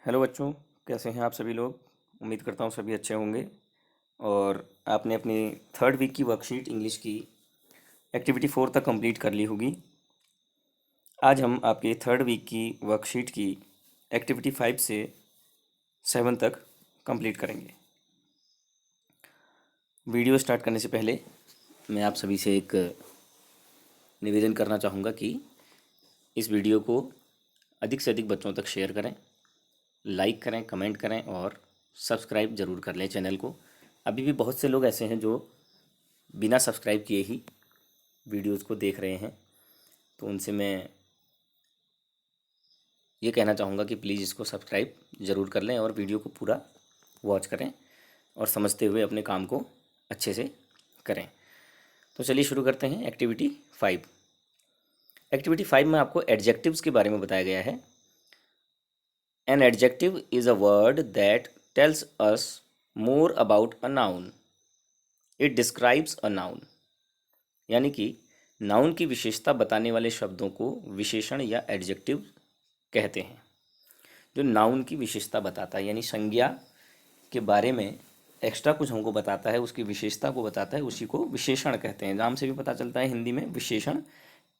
Hello बच्चों, कैसे हैं आप सभी लोग। उम्मीद करता हूँ सभी अच्छे होंगे। और आपने अपनी थर्ड वीक की वर्कशीट इंग्लिश की एक्टिविटी 4 तक कंप्लीट कर ली होगी। आज हम आपके थर्ड वीक की वर्कशीट की एक्टिविटी 5 से 7 तक कंप्लीट करेंगे। वीडियो स्टार्ट करने से पहले मैं आप सभी से एक निवेदन करना चाहूँगा कि इस वीडियो को अधिक से अधिक बच्चों तक शेयर करें, लाइक करें, कमेंट करें और सब्सक्राइब ज़रूर कर लें चैनल को। अभी भी बहुत से लोग ऐसे हैं जो बिना सब्सक्राइब किए ही वीडियोज़ को देख रहे हैं, तो उनसे मैं ये कहना चाहूँगा कि प्लीज़ इसको सब्सक्राइब ज़रूर कर लें और वीडियो को पूरा वॉच करें और समझते हुए अपने काम को अच्छे से करें। तो चलिए शुरू करते हैं एक्टिविटी 5। एक्टिविटी 5 में आपको एडजेक्टिव्स के बारे में बताया गया है। An adjective is a word that tells us more about a noun. It describes a noun. यानी कि नाउन की विशेषता बताने वाले शब्दों को विशेषण या एडजेक्टिव कहते हैं। जो नाउन की विशेषता बताता है यानी संज्ञा के बारे में एक्स्ट्रा कुछ हमको बताता है, उसकी विशेषता को बताता है, उसी को विशेषण कहते हैं। नाम से भी पता चलता है हिंदी में विशेषण,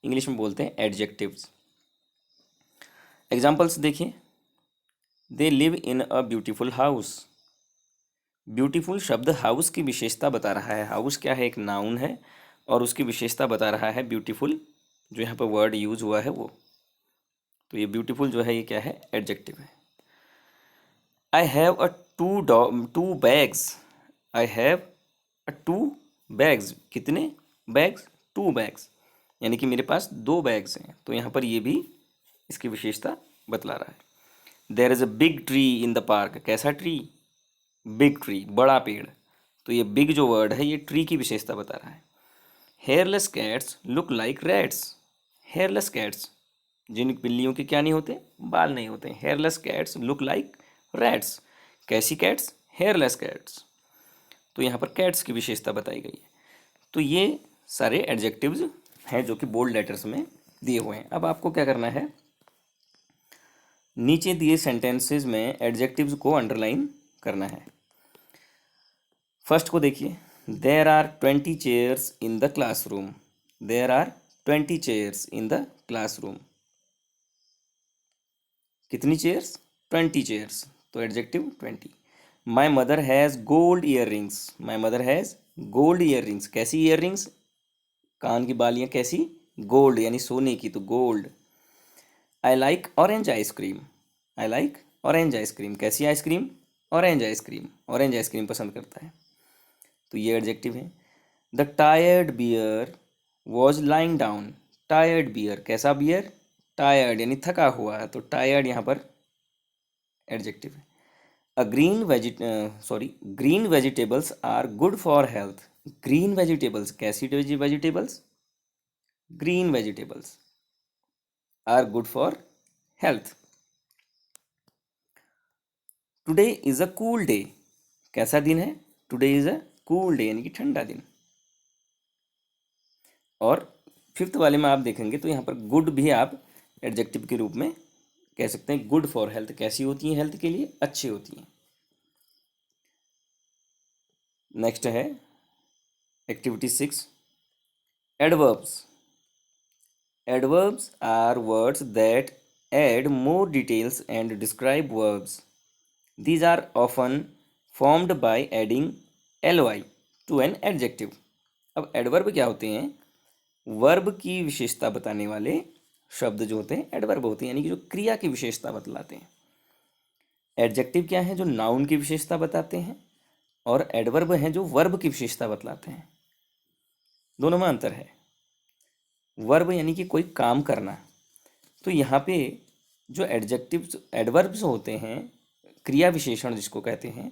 इंग्लिश में बोलते हैं एडजेक्टिव्स। एग्जाम्पल्स देखिए। They live in a beautiful house. Beautiful शब्द हाउस की विशेषता बता रहा है। हाउस क्या है, एक नाउन है और उसकी विशेषता बता रहा है ब्यूटीफुल, जो यहाँ पर वर्ड यूज हुआ है वो। तो ये ब्यूटीफुल जो है ये क्या है, एडजेक्टिव है। I have a two bags. I have a two bags. कितने बैग्स, टू बैग्स, यानी कि मेरे पास 2 बैग्स हैं। तो यहाँ पर ये भी इसकी विशेषता बतला रहा है। There is a big tree in the park. कैसा ट्री, बिग ट्री, बड़ा पेड़। तो ये बिग जो वर्ड है ये ट्री की विशेषता बता रहा है। Hairless cats look like rats. Hairless cats, जिन बिल्लियों के क्या नहीं होते, बाल नहीं होते। Hairless cats look like rats. कैसी कैट्स, हेयरलेस कैट्स। तो यहाँ पर कैट्स की विशेषता बताई गई है। तो ये सारे एडजेक्टिव्स हैं जो कि बोल्ड लेटर्स में दिए हुए हैं। अब आपको क्या करना है, नीचे दिए सेंटेंसेस में एडजेक्टिव्स को अंडरलाइन करना है। फर्स्ट को देखिए। There are 20 chairs in the classroom. There are 20 chairs in the classroom. कितनी चेयर्स, 20 चेयर्स। तो adjective 20। My mother has gold ear rings. My mother has gold ear rings. कैसी ear rings, कान की बालियाँ कैसी, गोल्ड यानी सोने की, तो gold. I like orange ice cream. I like orange ice cream. कैसी ice cream, orange ice cream. Orange ice cream पसंद करता है। तो ये एडजेक्टिव है। The tired bear was lying down. Tired bear, कैसा बियर, टायर्ड यानी थका हुआ है। तो टायर्ड यहाँ पर एडजेक्टिव है। A green vegetables are good for health. Green vegetables, कैसी vegetables, green vegetables are good for health. Today is a cool day. कैसा दिन है, today is a cool day यानी कि ठंडा दिन। और फिफ्थ वाले में आप देखेंगे तो यहाँ पर गुड भी आप एडजेक्टिव के रूप में कह सकते हैं। गुड फॉर हेल्थ, कैसी होती हैं, हेल्थ के लिए अच्छी होती हैं। नेक्स्ट है activity 6, adverbs. Adverbs are words that add more details and describe verbs. These are often formed by adding ly to an adjective. अब एडवर्ब क्या होते हैं, वर्ब की विशेषता बताने वाले शब्द जो होते हैं एडवर्ब होते हैं, यानी कि जो क्रिया की विशेषता बतलाते हैं। एडजेक्टिव क्या है, जो नाउन की विशेषता बताते हैं, और एडवर्ब हैं जो वर्ब की विशेषता बतलाते हैं। दोनों में अंतर है। वर्ब यानी कि कोई काम करना। तो यहाँ पे जो एडजेक्टिव्स एडवर्ब्स होते हैं, क्रिया विशेषण जिसको कहते हैं,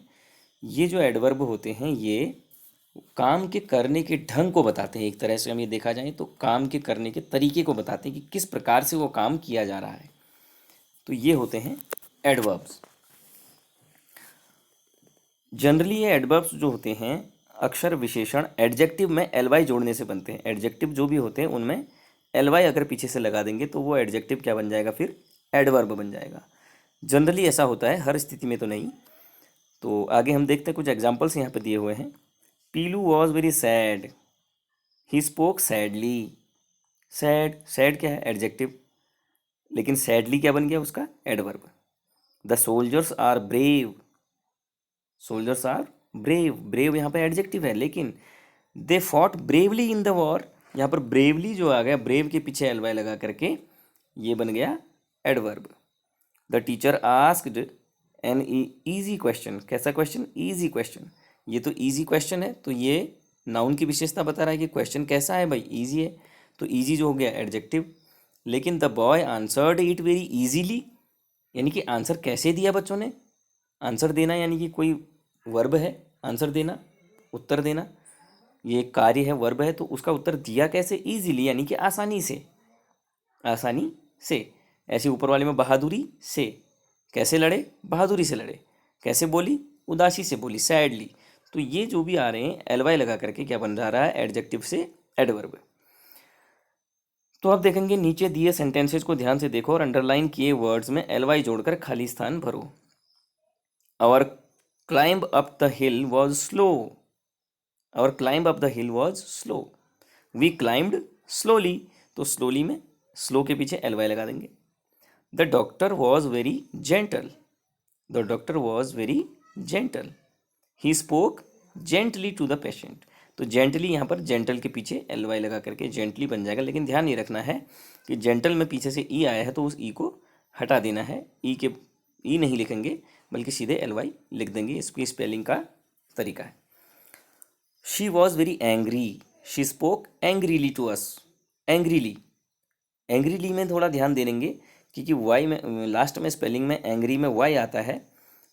ये जो एडवर्ब होते हैं ये काम के करने के ढंग को बताते हैं। एक तरह से हम ये देखा जाए तो काम के करने के तरीके को बताते हैं कि किस प्रकार से वो काम किया जा रहा है। तो ये होते हैं एडवर्ब्स। जनरली ये एडवर्ब्स जो होते हैं अक्षर विशेषण एडजेक्टिव में एलवाई जोड़ने से बनते हैं। एडजेक्टिव जो भी होते हैं उनमें एलवाई अगर पीछे से लगा देंगे तो वो एडजेक्टिव क्या बन जाएगा, फिर एडवर्ब बन जाएगा। जनरली ऐसा होता है, हर स्थिति में तो नहीं। तो आगे हम देखते हैं, कुछ एग्जाम्पल्स यहाँ पे दिए हुए हैं। Pilu was very sad, he spoke sadly. Sad, sad क्या है? एडजेक्टिव, लेकिन सैडली क्या बन गया उसका? Adverb. The soldiers are brave, soldiers are brave, brave यहाँ पे एडजेक्टिव है, लेकिन they fought bravely in the war, यहाँ पर ब्रेवली जो आ गया, ब्रेव के पीछे एल वाई लगा करके ये बन गया adverb. The teacher asked an easy question, कैसा क्वेश्चन? Easy question. ये तो ईजी क्वेश्चन है, तो ये नाउन की विशेषता बता रहा है कि क्वेश्चन कैसा है भाई? ईजी है, तो ईजी जो हो गया एडजेक्टिव। लेकिन the boy answered it very easily, यानी कि आंसर कैसे दिया बच्चों ने? आंसर देना यानी कि कोई वर्ब है, आंसर देना, उत्तर देना, ये एक कार्य है, वर्ब है, तो उसका उत्तर दिया कैसे? ईजीली, यानी कि आसानी से, आसानी से। ऐसे ऊपर वाले में बहादुरी से, कैसे लड़े? बहादुरी से लड़े। कैसे बोली? उदासी से बोली, सैडली। तो ये जो भी आ रहे हैं एल वाई लगा करके क्या बन जा रहा है? एडजेक्टिव से एडवर्ब। तो आप देखेंगे नीचे दिए सेंटेंसेस को ध्यान से देखो और अंडरलाइन किए वर्ड्स में एल वाई जोड़कर खाली स्थान भरो। Our climb up the hill was slow, our climb up the hill was slow, we climbed slowly, तो स्लोली में स्लो के पीछे एल वाई लगा देंगे। The doctor was very gentle, the doctor was very gentle, he spoke gently to the patient, तो gently यहाँ पर gentle के पीछे एल वाई लगा करके जेंटली बन जाएगा। लेकिन ध्यान ये रखना है कि जेंटल में पीछे से ई आया है तो उस ई को हटा देना है, ई नहीं लिखेंगे बल्कि सीधे एल वाई लिख देंगे, इसकी स्पेलिंग का तरीका है। She was very angry, she spoke angrily to us, angrily, angrily में थोड़ा ध्यान दे देंगे क्योंकि वाई में लास्ट में स्पेलिंग में एंग्री में वाई आता है,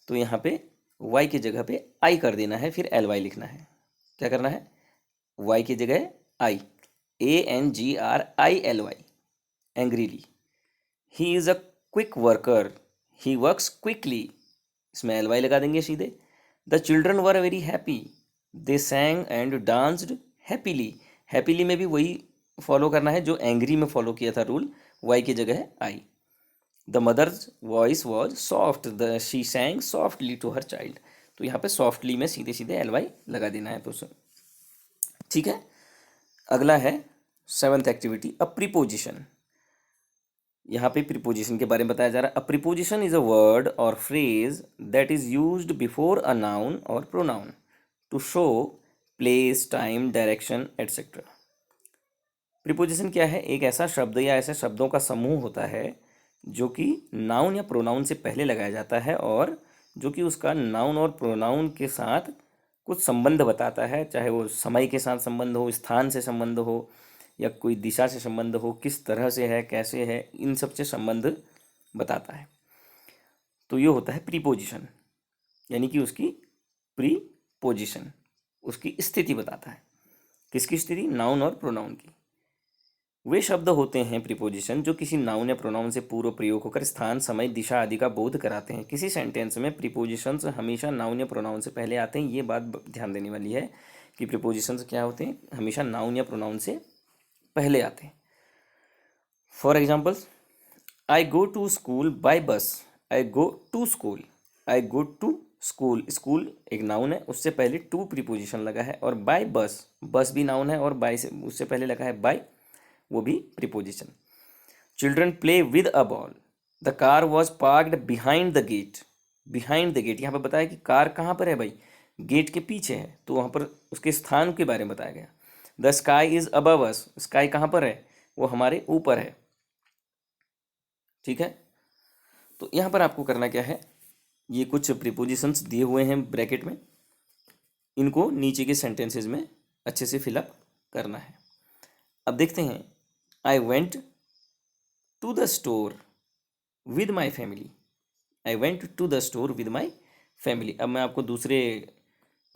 तो यहाँ पे वाई की जगह पे आई कर देना है, फिर एल वाई लिखना है। क्या करना है? वाई की जगह आई, ANGRILY, angrily. He is a quick worker, he works quickly, इसमें एल वाई लगा देंगे सीधे। The children were very happy, they सैंग and danced happily, happily में भी वही फॉलो करना है जो एंग्री में फॉलो किया था रूल, वाई की जगह है I. The mother's voice was soft, the she sang softly to her child, तो यहाँ पे सॉफ्टली में सीधे सीधे एल वाई लगा देना है। तो ठीक है। अगला है 7th एक्टिविटी, अ प्रीपोजिशन। यहाँ पे प्रीपोजिशन के बारे में बताया जा रहा है। A preposition is a word और phrase that is used before a noun और pronoun to show place, time, direction etcetera. Preposition क्या है? एक ऐसा शब्द या ऐसे शब्दों का समूह होता है जो कि नाउन या प्रोनाउन से पहले लगाया जाता है और जो कि उसका नाउन और प्रोनाउन के साथ कुछ संबंध बताता है, चाहे वो समय के साथ संबंध हो, स्थान से संबंध हो, या कोई दिशा से संबंध हो, किस तरह से है, कैसे है, इन सब से संबंध बताता है। तो ये होता है प्रीपोजिशन, यानी कि उसकी प्रीपोजिशन उसकी स्थिति बताता है। किसकी स्थिति? नाउन और प्रोनाउन की। वे शब्द होते हैं प्रीपोजिशन जो किसी नाउन या प्रोनाउन से पूर्व प्रयोग होकर स्थान, समय, दिशा आदि का बोध कराते हैं। किसी सेंटेंस में प्रीपोजिशंस हमेशा नाउन या प्रोनाउन से पहले आते हैं। ये बात ध्यान देने वाली है कि प्रीपोजिशंस क्या होते हैं? हमेशा नाउन या प्रोनाउन से पहले आते हैं। For examples, I go to school by bus, I go to school, I go to school, school एक नाउन है, उससे पहले टू प्रीपोजिशन लगा है, और बाय बस, बस भी नाउन है और बाय से उससे पहले लगा है बाय, वो भी preposition. Children play with a ball, the car was parked behind the gate, behind the gate, यहाँ पर बताया कि कार कहाँ पर है भाई? गेट के पीछे है, तो वहाँ पर उसके स्थान के बारे में बताया गया। The sky is above us, sky कहाँ पर है? वो हमारे ऊपर है। ठीक है। तो यहाँ पर आपको करना क्या है? ये कुछ प्रीपोजिशंस दिए हुए हैं ब्रैकेट में, इनको नीचे के सेंटेंसेस में अच्छे से फिलअप करना है। अब देखते हैं, I went to the store with my family, I went to the store with my family. अब मैं आपको दूसरे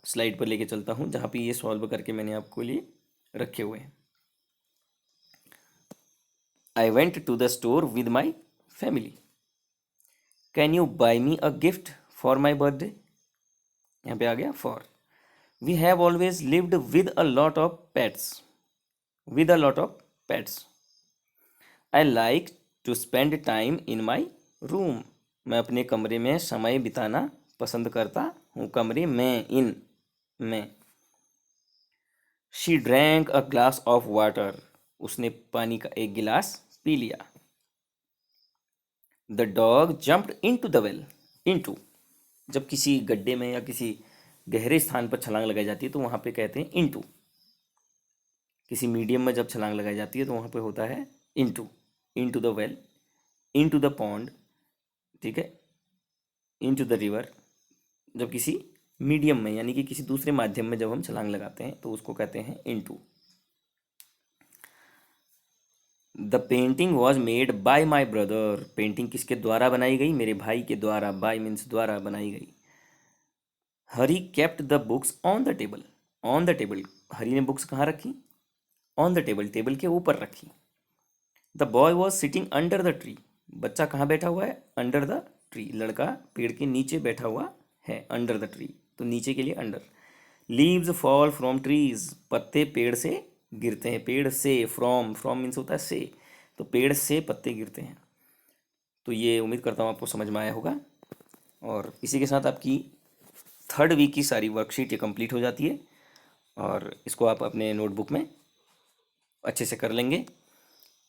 स्लाइड पर लेके चलता हूँ जहाँ पे ये सॉल्व करके मैंने आपको लिए रखे हुए हैं। I went to the store with my family, can you buy me a gift for my birthday, यहाँ पे आ गया for. We have always lived with a lot of pets, with a lot of pets. I like to spend time in my room, मैं अपने कमरे में समय बिताना पसंद करता हूँ। कमरे में, इन में। She drank a glass of water. उसने पानी का एक गिलास पी लिया। The dog jumped into the well. Into, जब किसी गड्ढे में या किसी गहरे स्थान पर छलांग लगाई जाती है तो वहाँ पे कहते हैं इनटू। किसी मीडियम में जब छलांग लगाई जाती है तो वहाँ पे होता है into. Into the well, into the pond, ठीक है, इनटू द रिवर। जब किसी मीडियम में यानी कि किसी दूसरे माध्यम में जब हम छलांग लगाते हैं तो उसको कहते हैं into. The painting was made by my brother. Painting किसके द्वारा बनाई गई? मेरे भाई के द्वारा। बाय मीन्स द्वारा बनाई गई। Hari kept the books on the table. On the table, Hari ने बुक्स कहाँ रखी? ऑन द टेबल, टेबल के ऊपर रखी। The boy was sitting under the tree. बच्चा कहाँ बैठा हुआ है? Under the tree. लड़का पेड़ के नीचे बैठा हुआ है, अंडर द ट्री, तो नीचे के लिए under. Leaves fall from trees. पत्ते पेड़ से गिरते हैं। पेड़ से, फ्रॉम, फ्रॉम मीन्स होता है से, तो पेड़ से पत्ते गिरते हैं। तो ये उम्मीद करता हूँ आपको समझ में आया होगा। और इसी के साथ आपकी थर्ड वीक की सारी वर्कशीट ये कंप्लीट हो जाती है और इसको आप अपने नोटबुक में अच्छे से कर लेंगे।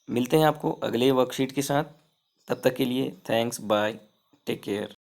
मिलते हैं आपको अगले वर्कशीट के साथ। तब तक के लिए थैंक्स, बाय, टेक केयर।